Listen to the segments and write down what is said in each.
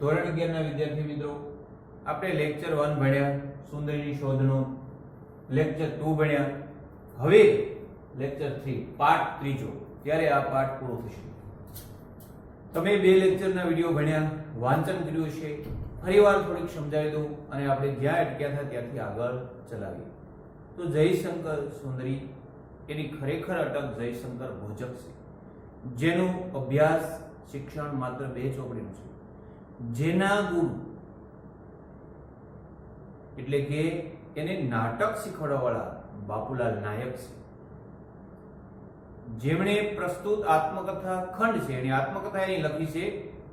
ધોરણ 11 ના વિદ્યાર્થી મિત્રો, આપણે લેક્ચર 1 ભણ્યા સુંદરીની શોધનો, લેક્ચર 2 ભણ્યા, હવે લેક્ચર 3 પાર્ટ ત્રીજો, ત્યારે આ પાઠ પૂરો થશે. તમે બે લેક્ચરના વિડિયો ભણ્યા, વાંચન કર્યું છે, ફરીવાર થોડીક સમજાવી દઉં અને આપણે જ્યાં અટક્યા હતા ત્યાંથી આગળ ચલાવીએ. તો જયશંકર સુંદરી એની ખરેખર અટક જયશંકર ભોજક છે, જેનું અભ્યાસ શિક્ષણ માત્ર 2 ચોપડીનું છે, જેના ગુરુ એટલે કે એને નાટક શીખવાડવાવાળા બાપુલાલ નાયક છે, જેમણે પ્રસ્તુત આત્મકથા ખંડ છે, એની આત્મકથા એની લખી છે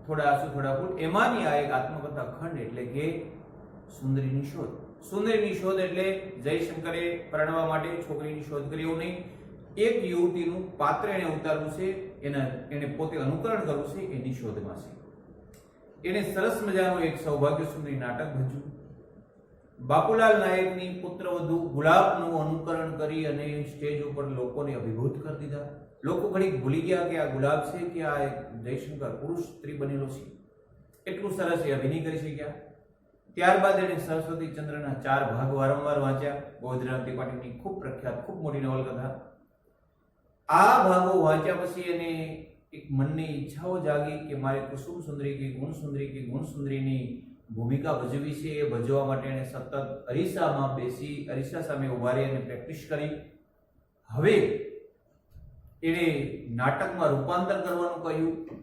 થોડા આંસુ થોડા ફૂલ, એમાંની આ એક આત્મકથા ખંડ એટલે કે સુંદરીની શોધ. સુંદરીની શોધ એટલે જયશંકરે પરણવા માટે છોકરીની શોધ કરી એવું નહીં, એક યુવતીનું પાત્ર એને ઉતારવું છે, એને પોતે અનુકરણ કરવું છે, એની શોધમાં છે. એને સરસ મજાનું એક સૌભાગ્ય સુંદરી નાટક ભજ્યું. બાપુલાલ નાયકની પુત્રવધુ ગુલાબનું અનુકરણ કરી અને સ્ટેજ ઉપર લોકોને અભિભૂત કરી દીધા. લોકો ઘડીક ભૂલી ગયા કે આ ગુલાબ છે કે આ એક જયશંકર પુરુષ સ્ત્રી બનેલો છે. એટલું સરસ એ અભિનય કરી શક્યા. ત્યારબાદ એને સરસ્વતી ચંદ્રના 4 ભાગ વારંવાર વાંચ્યા. ગોવિંદરામ ત્રિપાઠીની ખૂબ પ્રખ્યાત ખૂબ મોટી નવલકથા. આ ભાગો વાંચ્યા પછી એને એક મનની ઈચ્છાઓ જાગી કે મારે કુસુમ સુંદરી કે ગુણ સુંદરીની ભૂમિકા ભજવી છે. એ ભજવવા માટે એને સતત અરીસામાં બેસી અરીસા સામે ઉભા રહી અને પ્રેક્ટિસ કરી. હવે એને નાટકમાં રૂપાંતર કરવાનું કહ્યું.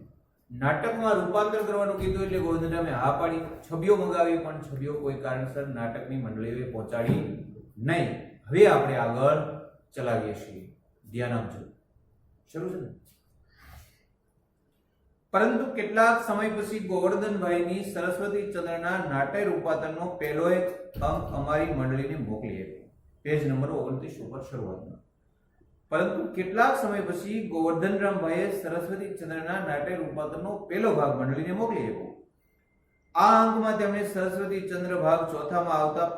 નાટકમાં રૂપાંતર કરવાનું કીધું એટલે ગોવિંદરામે હા પાડી. છબીઓ મંગાવી, પણ છબીઓ કોઈ કારણસર નાટકની મંડળીએ પહોંચાડી નહીં. હવે આપણે આગળ ચલાવીએ છીએ. ધ્યાન આપજો. શરૂ છે ને? પરંતુ કેટલાક સમય પછી ગોવર્ધનભાઈની સરસ્વતી ચંદ્રના નાટ્ય રૂપાંતરનો પહેલો એક અંક અમારી મંડળીને મોકલી આપ્યો. પેજ નંબર 29 ઉપર શરૂઆતમાં. પરંતુ કેટલાક સમય પછી ગોવર્ધનરામભાઈએ સરસ્વતી ચંદ્રના નાટ્ય રૂપાંતરનો પહેલો ભાગ મંડળીને મોકલી આપ્યો. આ અંકમાં તેમણે સરસ્વતી ચંદ્ર ભાગ ચોથામાં આવતા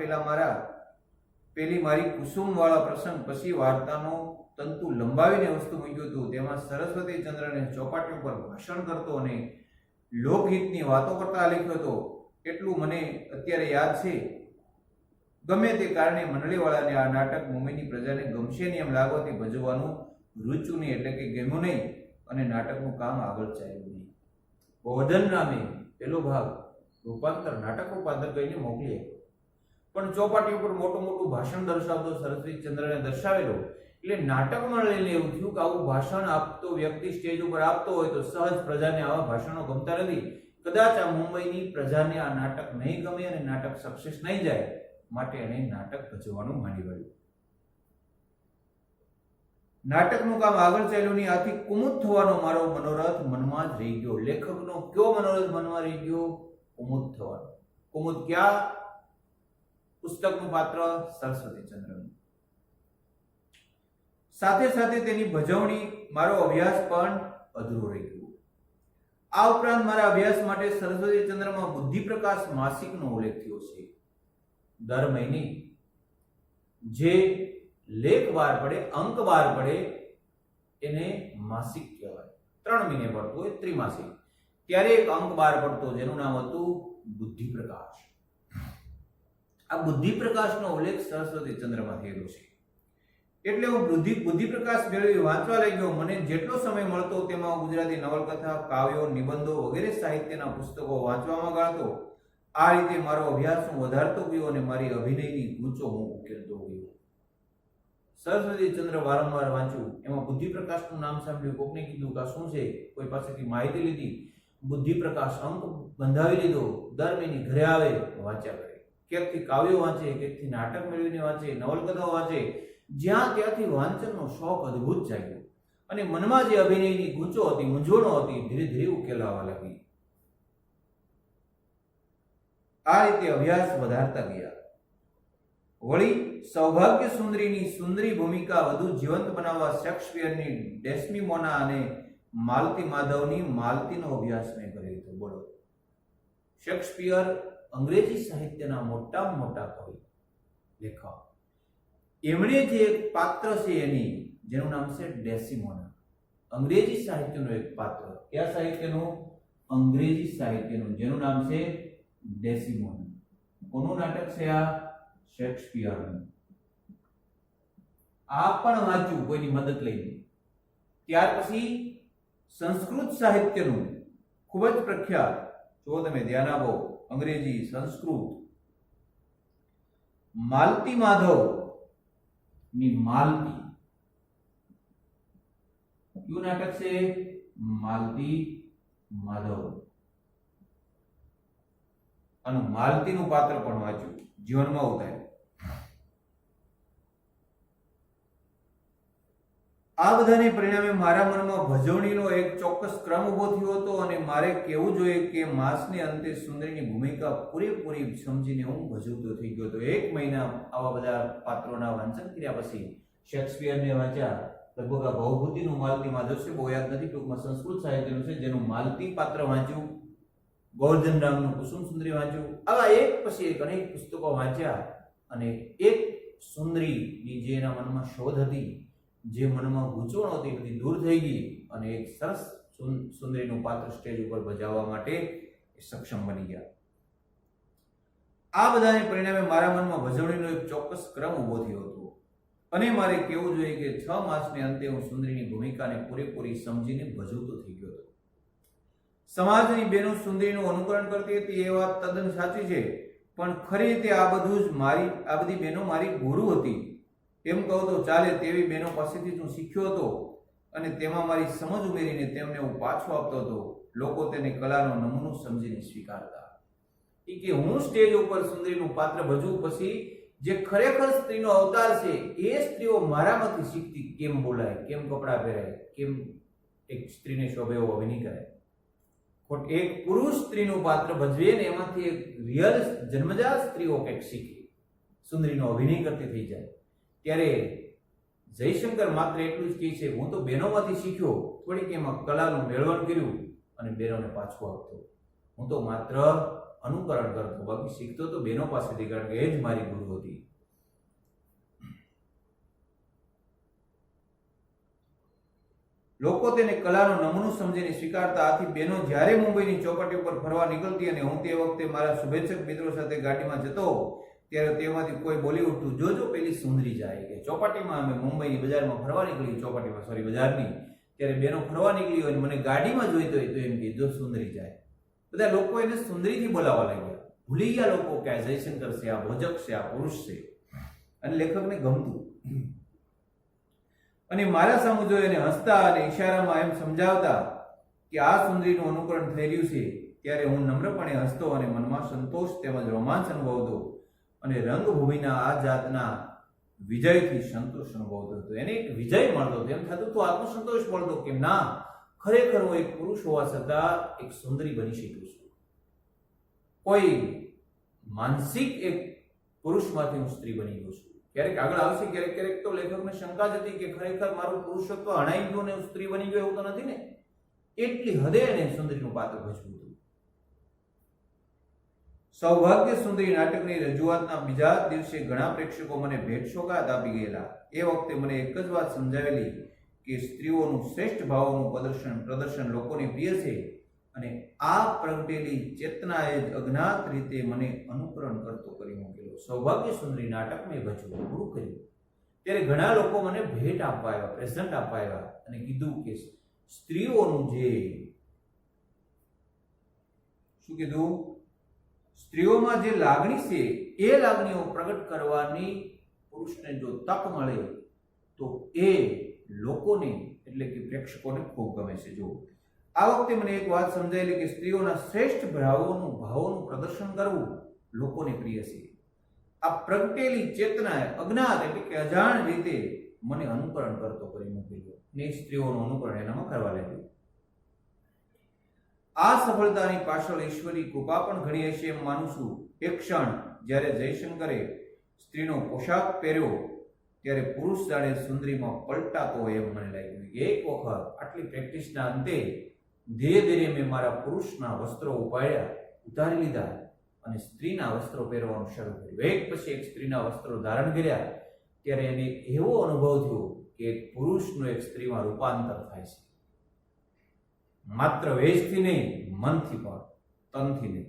પેલી મારી કુસુમ વાળા પ્રસંગ પછી વાર્તાનો તંતુ લંબાવીને વસ્તુ મૂક્યું હતું. તેમાં સરસ્વતી ચંદ્રને ચોપાટી ઉપર ભાષણ કરતો અને લોકહિતની વાતો કરતા લખ્યો હતો. એટલું મને અત્યારે યાદ છે. ગમે તે કારણે મંડળીવાળાને આ નાટક મુંબઈની પ્રજાને ગમશે નહીં એમ લાગવાથી ભજવવાનું રૂચ્યું નહીં, એટલે કે ગમ્યું નહીં અને નાટકનું કામ આગળ ચાલ્યું નહીં. ગોવર્ધનરામે પેલો ભાગ નાટક રૂપાંતર કરીને મોકલી આપ્યો. પણ ચોપાટી ઉપર મોટું ભાષણ દર્શાવતો સરસ્વતી ચંદ્રને દર્શાવેલો એટલે નાટકમાં લઈને એવું થયું કે આવું ભાષણ આપતો વ્યક્તિ સ્ટેજ ઉપર આપતો હોય તો સહજ પ્રજાને આવા ભાષણો ગમતા નથી. કદાચ આ મુંબઈની પ્રજાને આ નાટક નહીં ગમે અને નાટક સક્સેસ નહીં જાય, માટે એને નાટક ભજવવાનું માંડી વળ્યું. નાટકનું કામ આગળ ચાલ્યું નહીં. આથી કુમુદ થવાનો મારો મનોરથ મનમાં જ રહી ગયો. લેખકનો કયો મનોરથ મનમાં રહી ગયો? કુમુદ થવાનો. કુમુદ ક્યાં? પુસ્તકનું પાત્ર સરસ્વતી ચંદ્રનું. સાથે સાથે તેની ભજવણી મારો અભ્યાસ પણ અધૂરો રહી ગયો. આ ઉપરાંત મારા અભ્યાસ માટે સરસ્વતી ચંદ્રમાં બુદ્ધિ પ્રકાશ માસિકનો ઉલ્લેખ થયો છે. દર મહિને જે લેખ વાર પડે, અંક વાર પડે, એને માસિક કહેવાય. 3 મહિને પડતું હોય ત્રિમાસિક. ત્યારે એક અંક બાર પડતો જેનું નામ હતું બુદ્ધિ પ્રકાશ. આ બુદ્ધિ પ્રકાશનો ઉલ્લેખ સરસ્વતી ચંદ્રમાં થયેલો છે. એટલે હું બુદ્ધિ પ્રકાશ મેળવી વાંચવા લાગ્યો. મને જેટલો સમય મળતો તેમાં ગુજરાતી નવલકથા, કાવ્યો, નિબંધો વગેરે સાહિત્યના પુસ્તકો વાંચવામાં ગાળતો. આ રીતે મારો અભ્યાસ હું વધારતો ગયો અને મારી અભિનયની ગૂંચો હું ઉકેલતો ગયો. સરસ્વતી ચંદ્ર વારંવાર વાંચ્યું. એમાં બુદ્ધિ પ્રકાશનું નામ સાંભળ્યું. કોકને કીધું કે આ શું છે, કોઈ પાસેથી માહિતી લીધી. બુદ્ધિ પ્રકાશ અંક બંધાવી લીધો. દર મહિને ઘરે આવે વાંચ્યા કરે. ક્યાંકથી કાવ્યો વાંચે, ક્યાંકથી નાટક મેળવીને વાંચે, નવલકથાઓ વાંચે. જ્યાં ત્યાંથી વાંચનનો શોખ અદ્ભુત જાગ્યો અને મનમાં જે અભિનયની ગૂંચો હતી, મૂંઝવણો હતી, ધીરે ધીરે ઉકેલાવા લાગી. આ રીતે અભ્યાસ વધારતા ગયા. વળી સૌભાગ્ય સુંદરીની સુંદરી ભૂમિકા વધુ જીવંત બનાવવા શેક્સપિયરની ડેસ્ડિમોના અને માલતી માધવની માલતીનો અભ્યાસ મેં કર્યો હતો. બોલો, શેક્સપિયર અંગ્રેજી સાહિત્યના મોટામાં મોટા કવિ, લેખક. એમણે જે એક પાત્ર છે એની, જેનું નામ છે ડેસ્ડિમોના, અંગ્રેજી સાહિત્યનું એક પાત્ર. કયા સાહિત્યનું? અંગ્રેજી સાહિત્યનું, જેનું નામ છે ડેસિમોન્ડ. કોનું નાટક છે આ? શેક્સપિયરનું. આ પણ વાંચ્યું કોઈની મદદ લઈને. ત્યાર પછી સંસ્કૃત સાહિત્યનું ખૂબ જ પ્રખ્યાત, જો તમે ધ્યાન આપો, અંગ્રેજી સંસ્કૃત, માલતી માધવ ની માલતી. કયું નાટક છે? માલતી માધવ. અને માલતીનું પાત્ર પણ વાંચ્યું, જીવનમાં ઉતાર્યું. આ બધાને પરિણામે મારા મનમાં ભજવણીનો એક ચોક્કસ ક્રમ ઉભો થયો હતો અને મારે કહેવું જોઈએ કે માસને અંતે સુંદરીની ભૂમિકા પૂરેપૂરી સમજીને હું ભજવતો થઈ ગયો હતો. 1 મહિના આવા બધા પાત્રોના વાંચન કર્યા પછી શેક્સપિયરને વાંચ્યા. લગભગ આ ભવભૂતિનું માલતી માધવ છે, બહુ યાદ નથી, ટૂંકમાં સંસ્કૃત સાહિત્યનું છે, જેનું માલતી પાત્ર વાંચ્યું. ગોવર્ધન રામનું કુસુમ સુંદરી વાંચ્યું. આવા એક પછી એક અનેક પુસ્તકો વાંચ્યા અને એક સુંદરીની જે એના મનમાં શોધ હતી, જે મનમાં ગૂંચવણ હતી, બધી દૂર થઈ ગઈ અને એક સરસ સુંદરીનું પાત્ર સ્ટેજ ઉપર ભજવવા માટે સક્ષમ બની ગયા. આ બધાને પરિણામે મારા મનમાં ભજવણીનો એક ચોક્કસ ક્રમ ઉભો થયો હતો અને મારે કહેવું જોઈએ કે 6 માસને અંતે હું સુંદરીની ભૂમિકાને પૂરેપૂરી સમજીને ભજવતો થઈ ગયો હતો. સમાજની બહેનો સુંદરીનું અનુકરણ કરતી હતી એ વાત તદ્દન સાચી છે, પણ ખરી રીતે આ બધી બહેનો મારી ગુરુ હતી એમ કહું તો ચાલે. તેવી બહેનો પાસેથી હું શીખ્યો હતો અને તેમાં મારી સમજ ઉમેરીને તેમને હું પાછો આપતો હતો. લોકો તેને કલાનો નમૂનો સમજીને સ્વીકારતા. કે હું સ્ટેજ ઉપર સુંદરીનું પાત્ર ભજવું પછી જે ખરેખર સ્ત્રીનો અવતાર છે એ સ્ત્રીઓ મારામાંથી શીખતી, કેમ બોલાય, કેમ કપડાં પહેરાય, કેમ એક સ્ત્રીને શોભે એવો અભિનય કરાય. એક પુરુષ સ્ત્રીનું પાત્ર ભજવે ને એમાંથી એક રિયલ જન્મજાત સ્ત્રીઓ કંઈક શીખે, સુંદરીનો અભિનય કરતી થઈ જાય. ત્યારે જયશંકર માત્ર એટલું જ કહે છે, હું તો બહેનોમાંથી શીખ્યો, થોડીક એમાં કલાનું મેળવણ કર્યું અને બહેનોને પાછું આપતો. હું તો માત્ર અનુકરણ કરતો, બાકી શીખતો તો બહેનો પાસેથી, કારણ કે એ જ મારી ગુરુ હતી. લોકો તેને કલાનો નમૂનો સમજીને સ્વીકારતા. આથી બહેનો જ્યારે મુંબઈની ચોપાટી ઉપર ફરવા નીકળતી અને હું તે વખતે મારા શુભેચ્છક મિત્રો સાથે ગાડીમાં જતો, ત્યારે તેમાંથી કોઈ બોલી ઉઠતું, જોજો પેલી સુંદરી જાય. કે ચોપાટીમાં અમે મુંબઈની બજારમાં ફરવા નીકળી, બજારની, ત્યારે બહેનો ફરવા નીકળી હોય મને ગાડીમાં જોઈતો હોય તો એમ કે જો સુંદરી જાય. બધા લોકો એને સુંદરીથી બોલાવવા લાગ્યા. ભૂલી ગયા લોકો કે આ જયશંકર છે, આ ભોજક છે, આ પુરુષ છે. અને લેખકને ગમતું અને મારા સામુ જોઈ એને હસતા અને ઈશારામાં એમ સમજાવતા કે આ સુંદરીનું અનુકરણ થઈ રહ્યું છે, ત્યારે હું નમ્રપણે હસતો અને મનમાં સંતોષ તેમજ રોમાંચ અનુભવતો અને રંગભૂમિના આ જાતના વિજયથી સંતોષ અનુભવતો હતો. એને એક વિજય મળતો હતો, એમ થતું તો આત્મસંતોષ મળતો કે ના, ખરેખર હું એક પુરુષ હોવા છતાં એક સુંદરી બની શકું છું. કોઈ માનસિક એક પુરુષમાંથી હું સ્ત્રી બની ગયો છું. ક્યારેક આગળ આવશે, ક્યારેક તો લેખકને શંકા જ હતી કે ખરેખર મારું પુરુષત્વ હણાઈ ગયું ને હું સ્ત્રી બની ગયો, એવું તો નથી ને. એટલી હદે એને સુંદરીનું પાત્ર ભજવું હતું. સૌભાગ્ય સુંદરી નાટકની રજૂઆતના બીજા દિવસે ઘણા પ્રેક્ષકો મને ભેટ સોગાદ આપી ગયેલા. એ વખતે મને એક જ વાત સમજાવેલી કે સ્ત્રીઓનું શ્રેષ્ઠ ભાવોનું પ્રદર્શન લોકોને પ્રિય છે અને આ પ્રગટેલી ચેતનાએ જ અજ્ઞાત રીતે મને અનુકરણ કરતો કરી મૂકેલો. સૌભાગ્ય સુંદરી નાટક મેં ભજવું પૂરું કર્યું ત્યારે ઘણા લોકો મને ભેટ આપવા આવ્યા, પ્રેઝન્ટ આપવા આવ્યા અને કીધું કે સ્ત્રીઓનું જે શું કીધું, સ્ત્રીઓમાં જે લાગણી છે એ લાગણીઓ પ્રગટ કરવાની પુરુષને જો તક મળે તો એ લોકોને એટલે કે પ્રેક્ષકોને ખૂબ ગમે છે. જો આ વખતે મને એક વાત સમજાયેલી કે સ્ત્રીઓના શ્રેષ્ઠ ભાવોનું પ્રદર્શન કરવું લોકોને પ્રિય છે. આ પ્રગટેલી ચેતનાએ અજ્ઞાત એટલે કે અજાણ રીતે મને અનુકરણ કરતો કરી મૂકેલો ને સ્ત્રીઓનું અનુકરણ એનામાં કરવા લાગ્યું. આ સફળતાની પાછળ ઈશ્વરી કૃપા પણ ઘણી હશે એમ માનું છું. એક ક્ષણ જ્યારે જયશંકરે સ્ત્રીનો પોશાક પહેર્યો ત્યારે પુરુષ જાણે સુંદરીમાં પલટાતો હોય એમ મને લાગ્યું. એક વખત આટલી પ્રેક્ટિસના અંતે ધીરે ધીરે મેં મારા પુરુષના વસ્ત્રો ઉતારી લીધા અને સ્ત્રીના વસ્ત્રો પહેરવાનું શરૂ કર્યું. એક પછી એક સ્ત્રીના વસ્ત્રો ધારણ કર્યા ત્યારે એને એવો અનુભવ થયો કે એક પુરુષનું એક સ્ત્રીમાં રૂપાંતર થાય છે. માત્ર વેશથી નહીં, મનથી પણ, તનથી નહીં.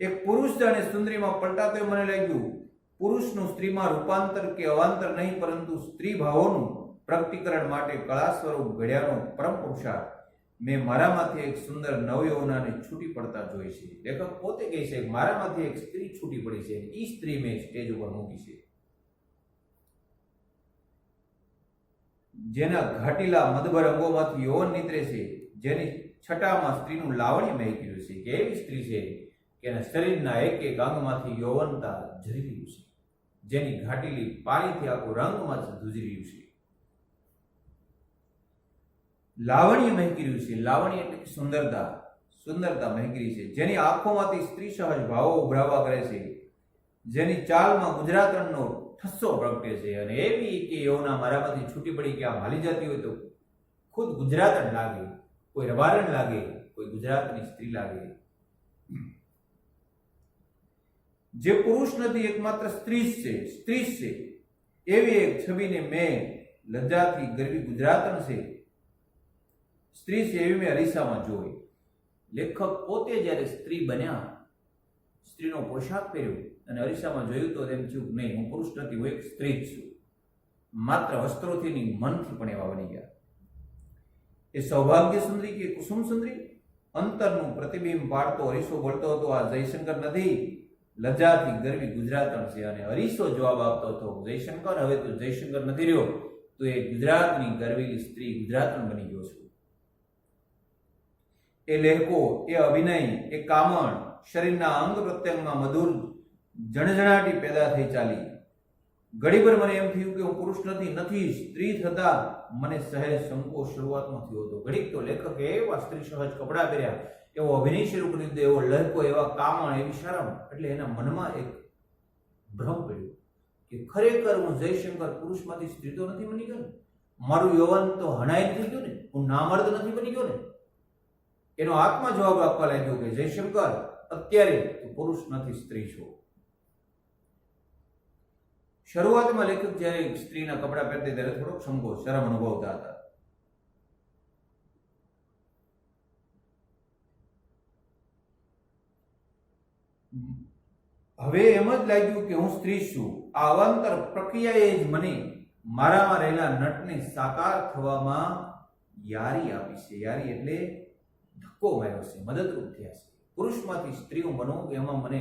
એક પુરુષ જાણે સુંદરીમાં પલટાતો મને લાગ્યું. પુરુષનું સ્ત્રીમાં રૂપાંતર કે અવાંતર નહીં, પરંતુ સ્ત્રી ભાવોનું પ્રકટીકરણ માટે કળા સ્વરૂપ ઘડ્યાનો પરમ પુરુષાર્થ મેં મારામાંથી એક સુંદર નવયૌવનાને છૂટી પડતા જોઈ છે. લેખક પોતે કહે છે કે મારામાંથી એક સ્ત્રી છૂટી પડી છે, એ સ્ત્રી મેં સ્ટેજ ઉપર મૂકી છે. જેના ઘાટીલા મદભર અંગોમાંથી યૌવન નીતરે છે, જેની છટામાં સ્ત્રીનું લાવણ્ય મહેક્યું છે, કે એવી સ્ત્રી છે કે એના શરીરના એક એક અંગમાંથી યૌવનતા ઝરી રહ્યું છે, જેની ઘાટીલી પાણીથી આખું રંગમાં ધૂજી રહ્યું છે. લાવણ્ય મહેકી રહ્યું છે. લાવણ્ય એટલે સુંદરતા, સુંદરતા મહેકી છે, જેની આંખોમાંથી સ્ત્રી સહજ ભાવો ઉભરાવા કરે છે, જેની ચાલમાં ગુજરાતણનો ઠસ્સો પ્રગટે છે. અને એવી કે યૌવના મારામાંથી છૂટી પડી કે આમ હાલી જતી હોય તો ખુદ ગુજરાતણ લાગે, કોઈ રવારણ લાગે, કોઈ ગુજરાતની સ્ત્રી લાગે. જે પુરુષ નથી, એકમાત્ર સ્ત્રી છે, સ્ત્રી છે, એવી એક છબીને મેં લજ્જાથી ગરવી ગુજરાતણ છે, સ્ત્રી છે એવી મેં અરીસામાં જોઈ. લેખક પોતે જ્યારે સ્ત્રી બન્યા, સ્ત્રીનો પોશાક પહેર્યો અને અરીસામાં જોયું તો તેમ થયું નહીં, હું પુરુષ નથી, હું એક સ્ત્રી જ છું. માત્ર વસ્ત્રોથી નહીં, મનથી પણ એવા બની ગયા. એ સૌભાગ્ય સુંદરી કે કુસુમ સુંદરી? અંતરનું પ્રતિબિંબ પાડતો અરીસો બોલતો હતો, આ જયશંકર નથી, લજ્જાથી ગરવી ગુજરાતણ છે. અને અરીસો જવાબ આપતો હતો, જયશંકર, હવે તો જયશંકર નથી રહ્યો, તો એ ગુજરાતની ગરવેલી સ્ત્રી ગુજરાતણ બની ગયો છું. એ લહેકો, એ અભિનય, એ કામણ, શરીરના અંગ પ્રત્યંગમાં મધુર જણજણાટી પેદા થઈ ચાલી. ઘડીભર મને એમ થયું કે હું પુરુષ નથી, સ્ત્રી થતા મને સહેજ સંકોચ શરૂઆતમાં થયો હતો. ઘડીક તો લેખકે એવા સ્ત્રી સહજ કપડાં પહેર્યા, એવો અભિનય શરૂ કરી દીધો, એવો લહેકો, એવા કામણ, એવી શરમ. એટલે એના મનમાં એક ભ્રમ પડ્યો કે ખરેખર હું જયશંકર પુરુષમાંથી સ્ત્રી તો નથી બની ગયો ને, મારું યૌવન તો હણાઈ નથી ગયું ને, હું નામર્દ નથી બની ગયો ને. એનો આત્મા જવાબ આપવા લાગ્યો કે જયશંકર, અત્યારે તું પુરુષ નથી, સ્ત્રી છો. શરૂઆતમાં લેખક જ્યારે સ્ત્રીના કપડા પહેરતા ત્યારે થોડોક સંકોચ, શરમ અનુભવતા હતા. હવે એમ જ લાગ્યું કે હું સ્ત્રી છું. આ અવાંતર પ્રક્રિયાએ જ મને મારામાં રહેલા નટને સાકાર થવામાં યારી આપી છે. યારી એટલે ધક્કો માર્યો છે, મદદરૂપ થયા છે. પુરુષમાંથી સ્ત્રી હું બનવું, એમાં મને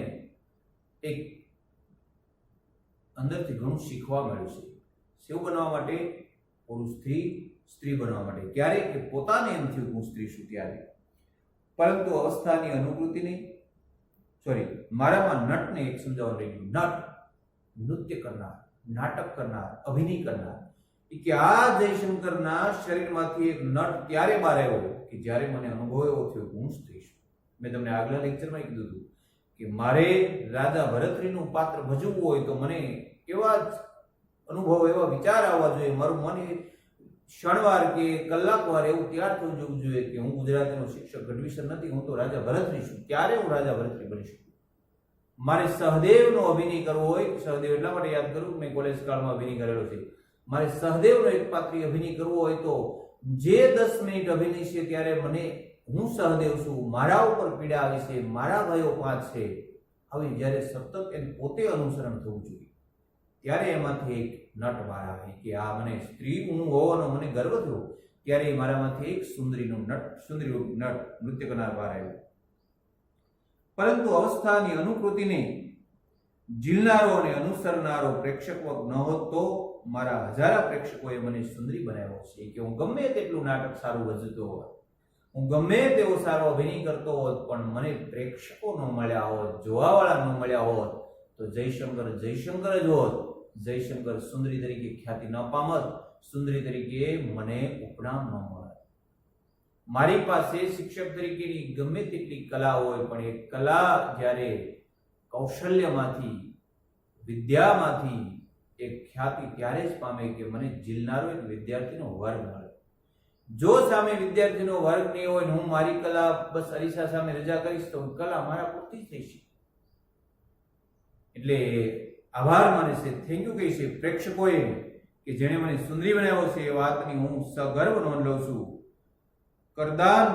એક અંદરથી ઘણું શીખવા મળ્યું છે. શું બનવા માટે? પુરુષથી સ્ત્રી બનવા માટે. ક્યારે? કે પોતાને એમ થયું હું સ્ત્રી છું ત્યારે. પરંતુ અવસ્થાની અનુભૂતિ નહીં, મારામાં નટને એક સમજાવવાનું રહી ગયું. નટ, નૃત્ય કરનાર, નાટક કરનાર, અભિનય કરનાર. કે આ જયશંકરના શરીરમાંથી એક નટ ત્યારે બહાર આવ્યો કે જ્યારે મને અનુભવ એવો થયો કે હું સ્ત્રી છું. મેં તમને આગલા લેક્ચરમાં કીધું હતું કે મારે રાજા ભરતરીનું પાત્ર ભજવવું હોય તો મને એવા જ અનુભવ, એવા વિચાર આવવા જોઈએ, મારું મન ક્ષણવાર કે કલાકવાર એવું તૈયાર થવું જવું જોઈએ કે હું ગુજરાતીનો શિક્ષક ગઢવીસર નથી, હું તો રાજા ભરતરી છું. ત્યારે હું રાજા ભરતરી બની શકું. મારે સહદેવનો અભિનય કરવો હોય, સહદેવ એટલા માટે યાદ કરું, મેં કોલેજ કાળમાં અભિનય કરેલો છે. મારે સહદેવનો એક પાત્રી અભિનય કરવો હોય તો જે 10 મિનિટ અભિનય છે ત્યારે મને હું સહદેવ છું, મારા ઉપર પીડા આવી છે, મારા ભાઈઓ 5 છે, હવે જ્યારે સતત એને પોતે અનુસરણ થવું જોઈએ ત્યારે એમાંથી એક નટ બહાર આવે કે આ મને સ્ત્રી હું હોવાનો મને ગર્વ થયો. ત્યારે મારામાંથી એક સુંદરી નટ નૃત્ય કરનાર બહાર આવ્યો. પરંતુ અવસ્થાની અનુકૃતિને ઝીલનારો અને અનુસરનારો પ્રેક્ષક ન હોત તો મારા હજારા પ્રેક્ષકોએ મને સુંદરી બનાવ્યો છે. કે હું ગમે તેટલું નાટક સારું ભજવતો હોત, હું ગમે તેવો સારો અભિનય કરતો હોત, પણ મને પ્રેક્ષકો ન મળ્યા હોત, જોવાવાળા ન મળ્યા હોત તો જયશંકર જયશંકર જ હોત. જયશંકર સુંદરી તરીકે ખ્યાતિ ન પામત, સુંદરી તરીકે મને ઉપનામ ન મળત. મારી પાસે શિક્ષક તરીકેની ગમે તેટલી કલા હોય, પણ એ કલા જ્યારે કૌશલ્યમાંથી, વિદ્યામાંથી એક ખ્યાતિ ત્યારે જ પામે કે મને ઝીલનારો એક વિદ્યાર્થીનો વર્ગ મળે. જો સામે વિદ્યાર્થીનો વર્ગ નહીં હોય, હું મારી કલા બસ અરીસા સામે રજા કરીશ તો કલા મારા પૂરતી જ થઈ છે. એટલે આભાર માને છે, થેન્ક યુ કહી છે પ્રેક્ષકોએ કે જેણે મને સુંદરી બનાવ્યો છે. એ વાતની હું સગર્વ નોંધ લઉં છું. કદરદાન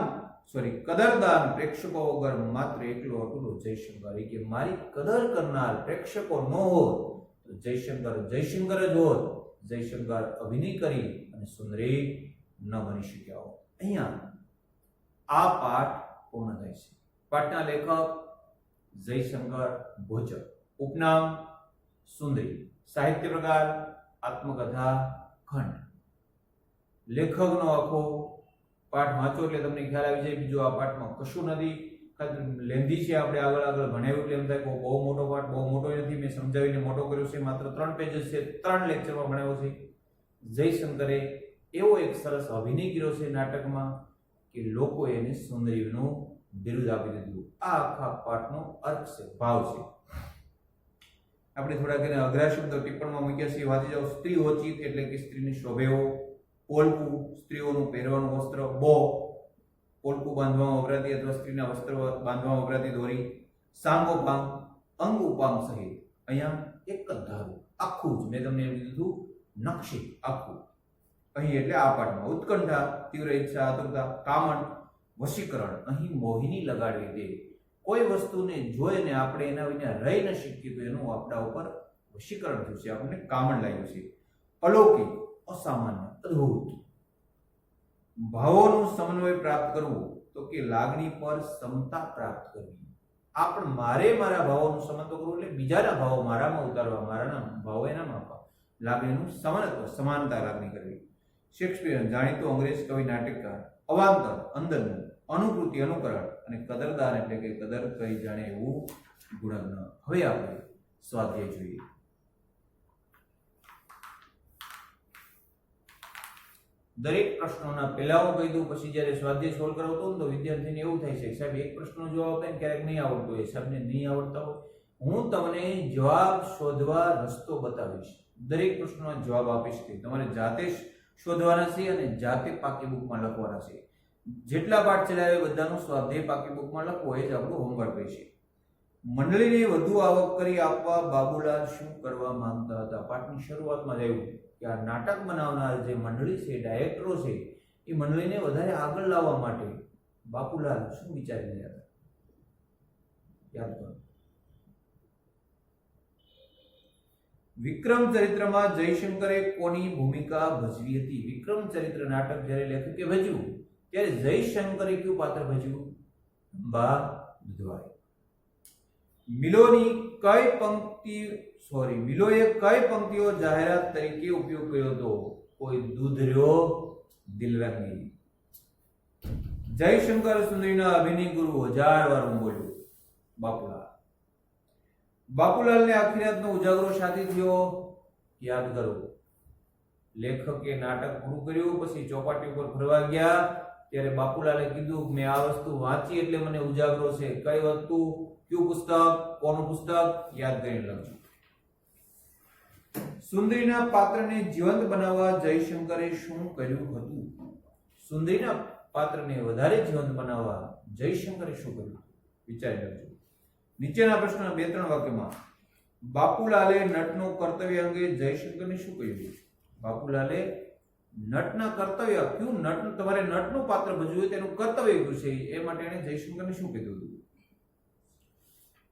પ્રેક્ષકો વગર માત્ર એકલો અટલો જયશંકર, એ કે મારી કદર કરનાર પ્રેક્ષકો ન હોત તો જયશંકર જયશંકર જ હોત. જયશંકર અભિનય કરી અને સુંદરી ન બની શક્યા હોત. અહીંયા આ પાઠ પૂર્ણ થાય છે. પાઠના લેખક જયશંકર ભોજક, ઉપનામ સુંદરી, સાહિત્ય પ્રકાર આત્મકથા ખંડ. લેખકનો આખો પાઠ વાંચો એટલે તમને ખ્યાલ આવી જાય. બીજું આ પાઠમાં કશું નથી, લેન્ધી છે. આપણે આગળ ભણાવ્યું એટલે એમ થાય કે બહુ મોટો પાઠ, બહુ મોટો નથી. મેં સમજાવીને મોટો કર્યો છે. માત્ર 3 પેजेस છે, 3 લેક્ચરમાં ભણાવ્યો છે. જયશંકરે એવો એક સરસ અભિનય કર્યો છે નાટકમાં કે લોકો એને સુંદરીનું બિરુદ આપી દીધું. આ આખા પાઠનો અર્થ છે, ભાવ છે. આપણે થોડાક એને અઘરા શબ્દો ટિપ્પણમાં મૂક્યા છે, વાંચી જાઓ. સ્ત્રીઓચિત એટલે કે સ્ત્રીને શોભેવો. પોલકું સ્ત્રીઓનું પહેરવાનું વસ્ત્ર. બો પોલકું બાંધવામાં વપરાતી અથવા સ્ત્રીના વસ્ત્ર બાંધવામાં વપરાતી દોરી. સાંગોપાંગ અંગ ઉપાંગ સહિત. અહીંયા એક જ ધારું આખું જ મેં તમને એમ કીધું નકશી આખું. અહીં એટલે આ પાઠમાં ઉત્કંઠા, તીવ્ર ઈચ્છા, આતુરતા, કામણ, વશીકરણ. અહીં મોહિની લગાડવી દે. કોઈ વસ્તુને જોઈને આપણે એના વિના રહી ન શકીએ તો એનું આપણા ઉપર વશીકરણ થયું છે, આપણને કામણ લાગ્યું છે. અલૌકિક, અસામાન્ય, અદ્ભુત. ભાવોનું સમન્વય પ્રાપ્ત કરવું તો કે લાગણી પર સમતા પ્રાપ્ત કરવી. આ પણ મારા ભાવોનું સમત્વ કરવું એટલે બીજાના ભાવો મારામાં ઉતારવા, મારાના ભાવો એનામાં આપવા. લાગણીનું સમાનત્વ, સમાનતા લાગણી કરવી. શેક્સપિયર જાણીતો અંગ્રેજ કવિ નાટકકાર. અવાંતર અંદરનું, અનુકૃતિ અનુકરણ, અને કદરદાન એટલે કે કદર કરી જાણે એવું ગુણજ્ઞ. હવે આપણે સ્વાધ્યાય જોઈએ. દરેક પ્રશ્નોના પહેલા હું કહી દઉં, પછી જ્યારે સ્વાધ્યાય સોલ્વ કરાવતો ને તો વિદ્યાર્થીને એવું થાય છે સાહેબ એક પ્રશ્નનો જવાબ આપે ક્યારેક નહીં આવડતો હોય, સાહેબને નહીં આવડતા હોય. હું તમને જવાબ શોધવા રસ્તો બતાવીશ. દરેક પ્રશ્નનો જવાબ આપીશ કે તમારે જાતે જ શોધવાના છે અને જાતે પાકી બુકમાં લખવાના છે. જેટલા પાઠ ચલાવે બધાનું સ્વાધ્યાય પાકી બુકમાં લખવો એ જ આપણું હોમવર્ક રહેશે. મંડળીને વધુ આવક કરી આપવા બાબુલાલ શું કરવા માંગતા હતા? પાઠની શરૂઆતમાં જ આવ્યું કે આ નાટક બનાવનાર જે મંડળી છે, ડાયરેક્ટરો છે, એ મંડળીને વધારે આગળ લાવવા માટે બાપુલાલ શું વિચારી રહ્યા હતા? યાદ કરો. વિક્રમ ચરિત્રમાં જયશંકરે કોની ભૂમિકા ભજવી હતી? વિક્રમ ચરિત્ર નાટક જ્યારે લેખકે ભજવ્યું ત્યારે જયશંકરે કયું પાત્ર ભજવ્યું? અંબા દુધવાઈ. મિલોએ કઈ પંક્તિઓ જાહેરાત તરીકે ઉપયોગ કર્યો હતો? કોઈ દૂધ રહ્યો દિલરંગી. જયશંકર સુંદરીના અભિનય ગુરુ 1000 વાર હું બોલ્યો. બાપુલાલ. બાપુલાલને આખી રાતનો ઉજાગરો શાથી થયો? યાદ કરો. લેખકે નાટક પૂરું કર્યું, પછી ચોપાટી ઉપર ફરવા ગયા ત્યારે બાપુલાલે કીધું મેં આ વસ્તુ વાંચી એટલે મને ઉજાગરો છે. કઈ વસ્તુ, કયું પુસ્તક, કોનું પુસ્તક? યાદ કરીને લખજો. સુંદરીના પાત્રને જીવંત બનાવવા જયશંકરે શું કર્યું હતું? સુંદરીના પાત્રને વધારે જીવંત બનાવવા જયશંકરે શું કર્યું? વિચારી લેજો. નીચેના પ્રશ્ન 2-3 વાક્યમાં બાપુલાલે નટનું કર્તવ્ય અંગે જયશંકરને શું કહ્યું? બાપુલાલે નટના કર્તવ્ય, કયું નટ, તમારે નટનું પાત્ર ભજવું હોય તેનું કર્તવ્ય કયું છે એ માટે એને જયશંકરને શું કીધું હતું?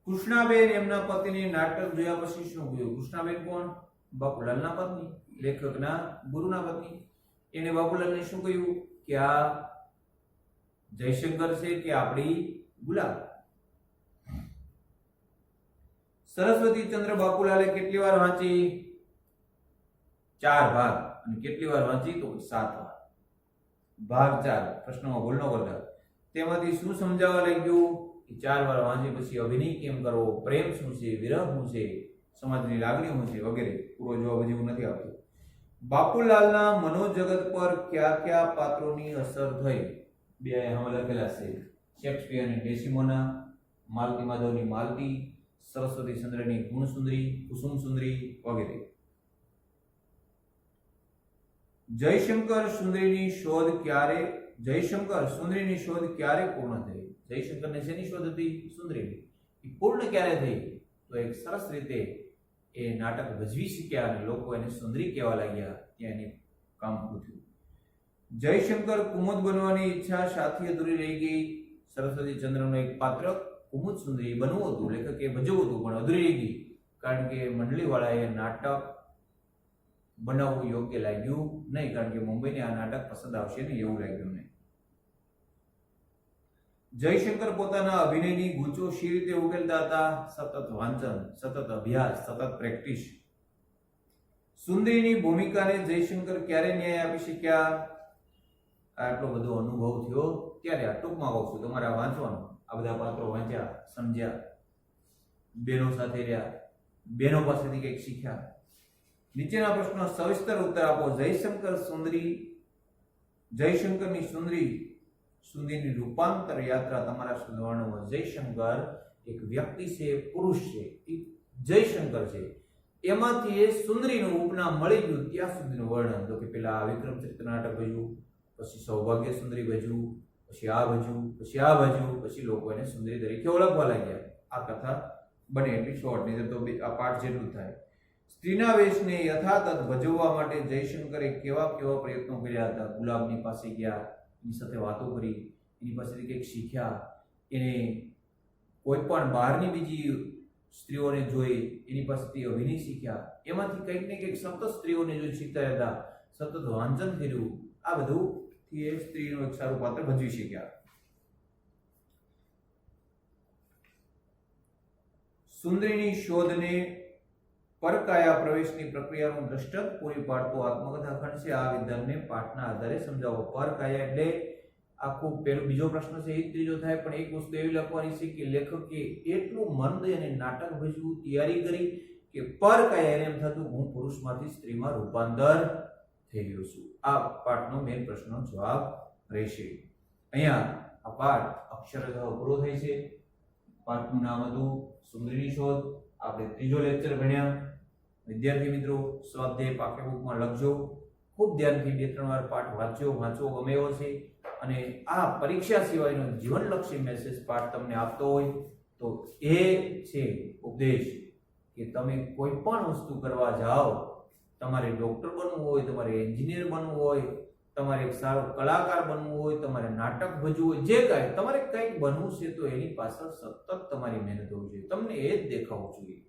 કૃષ્ણાબેન એમના પતિને નાટક જોયા પછી શું કહ્યું? કૃષ્ણાબેન કોણ? બાપુલાલના પત્ની, લેખકના ગુરુના પત્ની. એને બાપુલાલને શું કહ્યું કે આ જયશંકર છે કે આપણી ગુલાબ? સરસ્વતી ચંદ્ર બાપુલાલે કેટલી વાર વાંચી? 4 ભાગ. અને કેટલી વાર વાંચી? તો 7 વાર. ભાગ 4. પ્રશ્નમાં ભૂલ ન કરતા. તેમાંથી શું સમજાવવા લાગ્યું? 4 વાર વાંચી પછી અભિનય કેમ કરવો, પ્રેમ શું છે, વિરહ શું છે, સમાજની લાગણી શું છે વગેરે. પૂરો જવાબ જેવું નથી આવતું. બાપુલાલના મનોજગત પર કયા કયા પાત્રોની અસર થઈ? 2 અહીંયા લખેલા છે. શેક્સપિયરની ડેસિમોના, માલતી માધવની માલતી, સરસ્વતી ચંદ્રની ગુણસુંદરી, કુસુમ સુંદરી વગેરે. જયશંકર સુંદરીની શોધ ક્યારે પૂર્ણ થઈ? જયશંકરને શેની શોધ હતી? સુંદરીની. એ પૂર્ણ ક્યારે થઈ? તો એક સરસ રીતે એ નાટક ભજવી શક્યા અને લોકો એને સુંદરી કહેવા લાગ્યા, ત્યાં એને કામ પૂરું થયું. જયશંકર કુમુદ બનવાની ઈચ્છા સાથી અધૂરી રહી ગઈ. સરસ્વતી ચંદ્રનો એક પાત્ર કુમુદ સુંદરી બનવું હતું, લેખકે ભજવવું હતું, પણ અધૂરી રહી ગઈ કારણ કે મંડળીવાળાએ નાટક બનાવવું યોગ્ય લાગ્યું નહીં, કારણ કે મુંબઈને આ નાટક પસંદ આવશે ને એવું લાગ્યું નહીં. જયશંકર પોતાના અભિનયની ગૂંચો શી રીતે ઉકેલતા હતા? સતત વાંચન, સતત અભ્યાસ, સતત પ્રેક્ટિસ. સુંદરીની ભૂમિકાને જયશંકર ક્યારે ન્યાય આપી શક્યા? આટલો બધો અનુભવ થયો ત્યારે. આ ટૂંકમાં કહું છું, તમારે વાંચવાનું. આ બધા પાત્રો વાંચ્યા, સમજ્યા, બહેનો સાથે રહ્યા, બહેનો પાસેથી કંઈક શીખ્યા. નીચેના પ્રશ્નો સવિસ્તર ઉત્તર આપો. જયશંકરની સુંદરીની રૂપાંતર યાત્રા તમારા વર્ણવો. જયશંકર એક વ્યક્તિ છે, પુરુષ છે, એ જયશંકર છે. એમાંથી એ સુંદરીનું ઉપનામ મળી ગયું ત્યાં સુધીનું વર્ણન. તો કે પેલા વિક્રમચરિત્ર નાટક ભજવું, પછી સૌભાગ્ય સુંદરી ભજવું, પછી આ ભજવું, પછી આ ભજવું, પછી લોકો એને સુંદરી તરીકે ઓળખવા લાગ્યા. આ કથા બને એટલી શોર્ટ, નહીં તો આ પાઠ જેટલું થાય. સ્ત્રીના વેશને યથાતથ ભજવવા માટે જયશંકરે કેવા કેવા પ્રયત્નો કર્યા હતા? ગુલાબની પાસે ગયા, એની સાથે વાતો કરી, એની પાસેથી કંઈક શીખ્યા, એને કોઈ પણ બહારની બીજી સ્ત્રીઓને જોઈ એની પાસેથી અભિનય શીખ્યા, એમાંથી કંઈક ને કંઈક સતત સ્ત્રીઓને જોઈ શીખતા હતા, સતત વાંચન કર્યું. આ બધું થી એ સ્ત્રીનું એક સારું પાત્ર ભજવી શક્યા. સુંદરીની શોધને પરકાયા પ્રવેશની પ્રક્રિયાનું દ્રષ્ટાંત પૂરી પાડતો આત્મકથા ખંડ છે. આ વિધાનને પાઠના આધારે સમજાવો. પરકાયા એટલે આખું બીજો પ્રશ્ન છે, એ ત્રીજો થાય, પણ એક વસ્તુ એવી લખવાની છે કે લેખકે એટલું મન દઈ અને નાટક ભજવું તૈયારી કરી કે પરકાયા એને એમ થતું હું પુરુષમાંથી સ્ત્રીમાં રૂપાંતર થઈ ગયો છું. આ પાઠનો મેઇન પ્રશ્નનો જવાબ રહેશે. અહીંયા આ પાઠ અક્ષરશઃ પૂરો થાય છે. પાઠનું નામ હતું સુંદરીની શોધ. આપણે ત્રીજો લેક્ચર ભણ્યા. વિદ્યાર્થી મિત્રો, સ્વાધ્યાય પાઠ્યપુસ્તકમાં લખજો. ખૂબ ધ્યાનથી 2-3 વાર પાઠ વાંચવો ગમે એવો છે. અને આ પરીક્ષા સિવાયનો જીવનલક્ષી મેસેજ પાઠ તમને આપતો હોય તો એ છે ઉપદેશ કે તમે કોઈ પણ વસ્તુ કરવા જાઓ, તમારે ડોક્ટર બનવું હોય, તમારે એન્જિનિયર બનવું હોય, તમારે એક સારો કલાકાર બનવું હોય, તમારે નાટક ભજવું હોય, જે કાંઈ તમારે કંઈક બનવું છે તો એની પાછળ સતત તમારી મહેનત હોવી જોઈએ. તમને એ જ દેખાવું જોઈએ.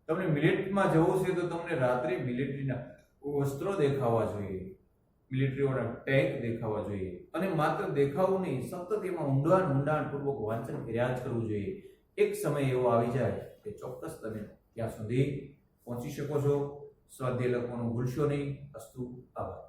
તમને મિલિટરીમાં જવું છે તો તમને રાત્રે મિલિટરીના વસ્ત્રો દેખાવા જોઈએ, મિલિટરીવાળા ટેન્ક દેખાવા જોઈએ. અને માત્ર દેખાવું નહીં, સતત એમાં ઊંડાણપૂર્વક વાંચન કર્યા જ કરવું જોઈએ. એક સમય એવો આવી જાય કે ચોક્કસ તમે ત્યાં સુધી પહોંચી શકો છો. સ્વાધ્યાય લખવાનું ભૂલશો નહીં. અસ્તુ. આભાર.